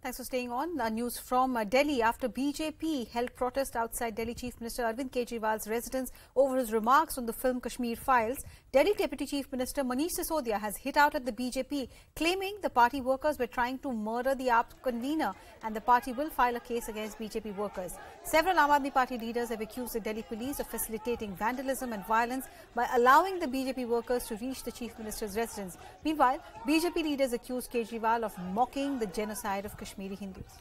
Thanks for staying on. News from Delhi. After BJP held protest outside Delhi Chief Minister Arvind Kejriwal's residence over his remarks on the film Kashmir Files, Delhi Deputy Chief Minister Manish Sisodia has hit out at the BJP, claiming the party workers were trying to murder the AAP convener and the party will file a case against BJP workers. Several Aam Aadmi Party leaders have accused the Delhi police of facilitating vandalism and violence by allowing the BJP workers to reach the Chief Minister's residence. Meanwhile, BJP leaders accused Kejriwal of mocking the genocide of Kashmiri Hindus.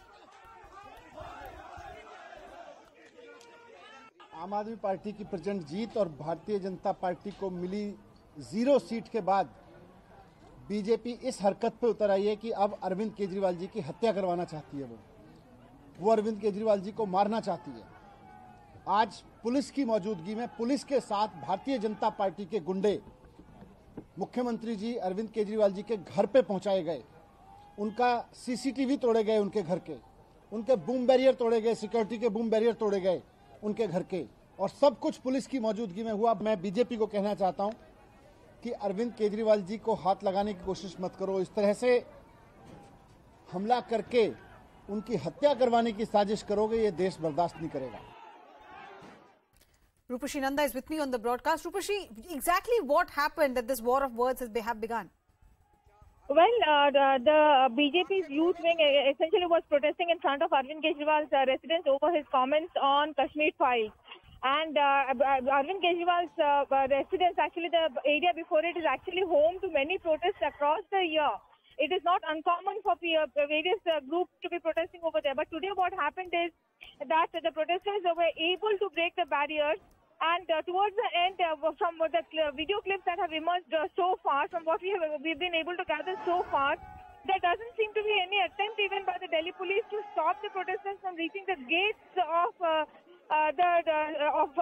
आम आदमी party की प्रचंड जीत और Bharatiya Janata party को मिली 0 seat के बाद BJP इस हरकत पे उतर आई है कि अब अरविंद केजरीवाल जी की हत्या करवाना चाहती है। वो अरविंद केजरीवाल जी को मारना चाहती है। आज पुलिस की मौजूदगी में पुलिस के साथ भारतीय जनता पार्टी के गुंडे मुख्यमंत्री जी अरविंद केजरीवाल जी के घर पे पहुंचाए गए। उनका सीसीटीवी तोड़े गए, उनके घर के, उनके बूम बैरियर तोड़े गए, सिक्योरिटी के बूम बैरियर तोड़े गए उनके घर के, और सब कुछ पुलिस की मौजूदगी में हुआ। मैं बीजेपी को कहना चाहता हूं कि अरविंद केजरीवाल जी को हाथ लगाने की कोशिश मत करो। इस तरह से हमला करके उनकी हत्या करवाने की साजिश करोगे, ये देश बर्दाश्त नहीं करेगा। Rupashi Nanda is with me on the broadcast. Rupashi, exactly what happened that this war of words has begun? Well, the BJP's youth wing essentially was protesting in front of Arvind Kejriwal's residence over his comments on Kashmir Files. And Arvind Kejriwal's residence, actually the area before it, is actually home to many protests across the year. It is not uncommon for various groups to be protesting over there. But today what happened is that the protesters were able to break the barriers. And towards the end, from the video clips that have emerged so far, from what we've been able to gather so far, there doesn't seem to be any attempt even by the Delhi police to stop the protesters from reaching the gates of the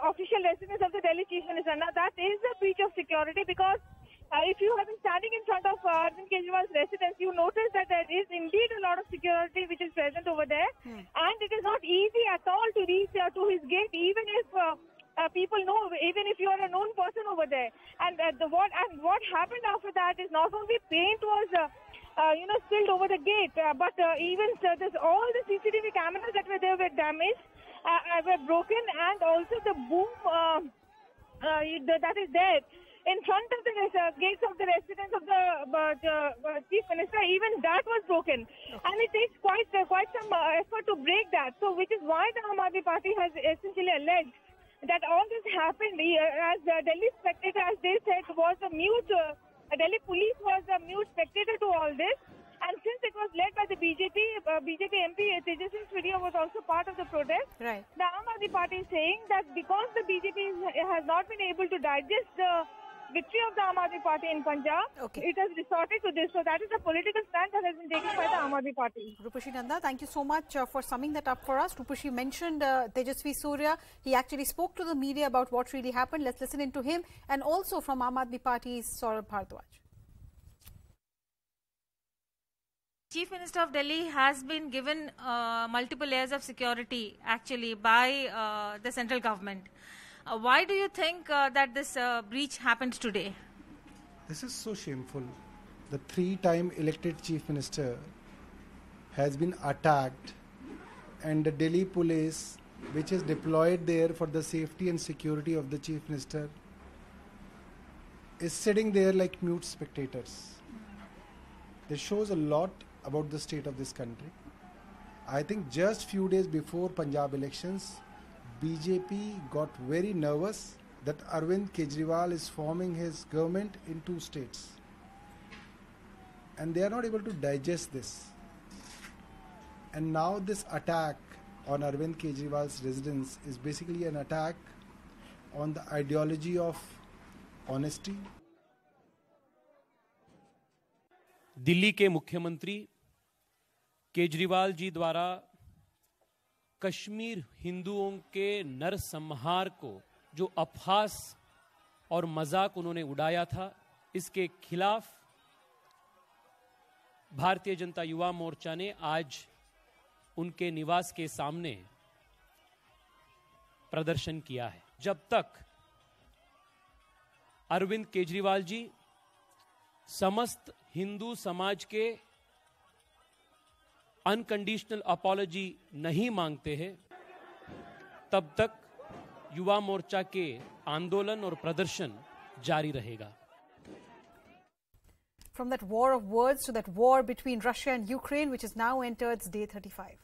official residence of the Delhi Chief Minister. Now that is a breach of security, because if you have been standing in front of Arvind Kejriwal's residence, you notice that there is indeed a lot of security which is present over there, and it is not easy at all to reach to his gate, even if people know, even if you are a known person over there. And what happened after that is not only paint was spilled over the gate, but even all the CCTV cameras that were there were damaged, were broken, and also the boom that is there in front of the gates of the residence of the Chief Minister, even that was broken. And it takes quite some effort to break that. So which is why the Aam Aadmi Party has essentially alleged that all this happened as Delhi spectator, as they said, was a mute, Delhi police was a mute spectator to all this. And since it was led by the BJP MP, Tejasvi Surya was also part of the protest. Right. The Aam Aadmi Party is saying that because the BJP has not been able to digest the victory of the Aam Aadmi Party in Punjab, it has resorted to this. So that is a political stand that has been taken by the Aam Aadmi Party. Rupashi Nanda, thank you so much for summing that up for us. Rupashi mentioned Tejasvi Surya. He actually spoke to the media about what really happened. Let's listen in to him, and also from Aam Aadmi Party's Saurabh Bhardwaj. Chief Minister of Delhi has been given multiple layers of security actually by the central government. Why do you think that this breach happened today? This is so shameful. The 3-time elected Chief Minister has been attacked, and the Delhi police, which is deployed there for the safety and security of the Chief Minister, is sitting there like mute spectators. This shows a lot about the state of this country. I think just few days before Punjab elections, BJP got very nervous that Arvind Kejriwal is forming his government in 2 states. And they are not able to digest this. And now this attack on Arvind Kejriwal's residence is basically an attack on the ideology of honesty. Delhi के मुख्यमंत्री केजरीवाल जी द्वारा कश्मीर हिंदुओं के नरसंहार को जो अपहास और मजाक उन्होंने उड़ाया था, इसके खिलाफ भारतीय जनता युवा मोर्चा ने आज उनके निवास के सामने प्रदर्शन किया है। जब तक अरविंद केजरीवाल जी समस्त हिंदू समाज के अनकंडीशनल अपॉलॉजी नहीं मांगते हैं, तब तक युवा मोर्चा के आंदोलन और प्रदर्शन जारी रहेगा। From that war of words to that war between Russia and Ukraine, which has now entered its day 35.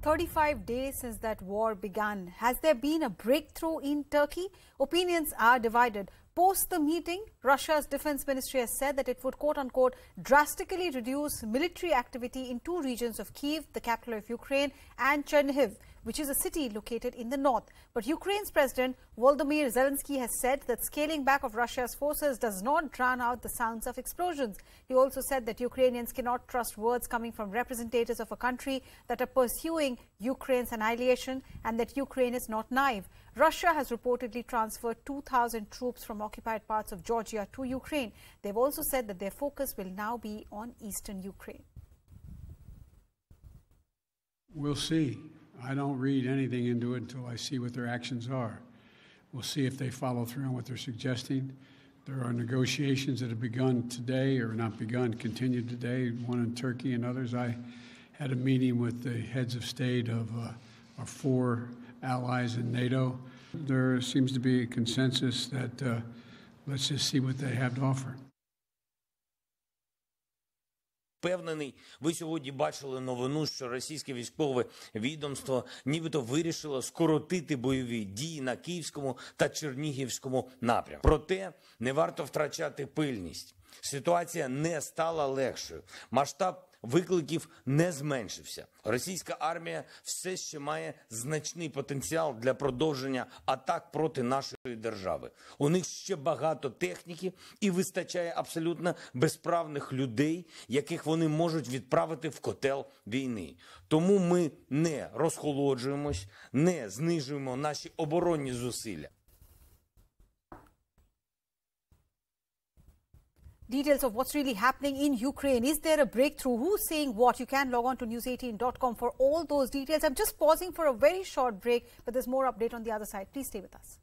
"35 days since that war began. Has there been a breakthrough in Turkey? Opinions are divided. Post the meeting, Russia's defense ministry has said that it would quote-unquote drastically reduce military activity in two regions of Kyiv, the capital of Ukraine, and Chernihiv, which is a city located in the north. But Ukraine's President Volodymyr Zelensky has said that scaling back of Russia's forces does not drown out the sounds of explosions. He also said that Ukrainians cannot trust words coming from representatives of a country that are pursuing Ukraine's annihilation, and that Ukraine is not naive. Russia has reportedly transferred 2,000 troops from occupied parts of Georgia to Ukraine. They've also said that their focus will now be on eastern Ukraine. We'll see. I don't read anything into it until I see what their actions are. We'll see if they follow through on what they're suggesting. There are negotiations that have begun today, or not begun, continued today, one in Turkey and others. I had a meeting with the heads of state of our four allies in NATO. There seems to be a consensus that let's just see what they have to offer. Впевнений, ви сьогодні бачили новину, що російське військове відомство нібито вирішило скоротити бойові дії на Київському та Чернігівському напрямку. Проте не варто втрачати пильність. Ситуація не стала легшою. Масштаб викликів не зменшився. Російська армія все ще має значний потенціал для продовження атак проти нашої держави. У них ще багато техніки і вистачає абсолютно безправних людей, яких вони можуть відправити в котел війни. Тому ми не розхолоджуємось, не знижуємо наші оборонні зусилля. Details of what's really happening in Ukraine. Is there a breakthrough? Who's saying what? You can log on to news18.com for all those details. I'm just pausing for a very short break, but there's more update on the other side. Please stay with us.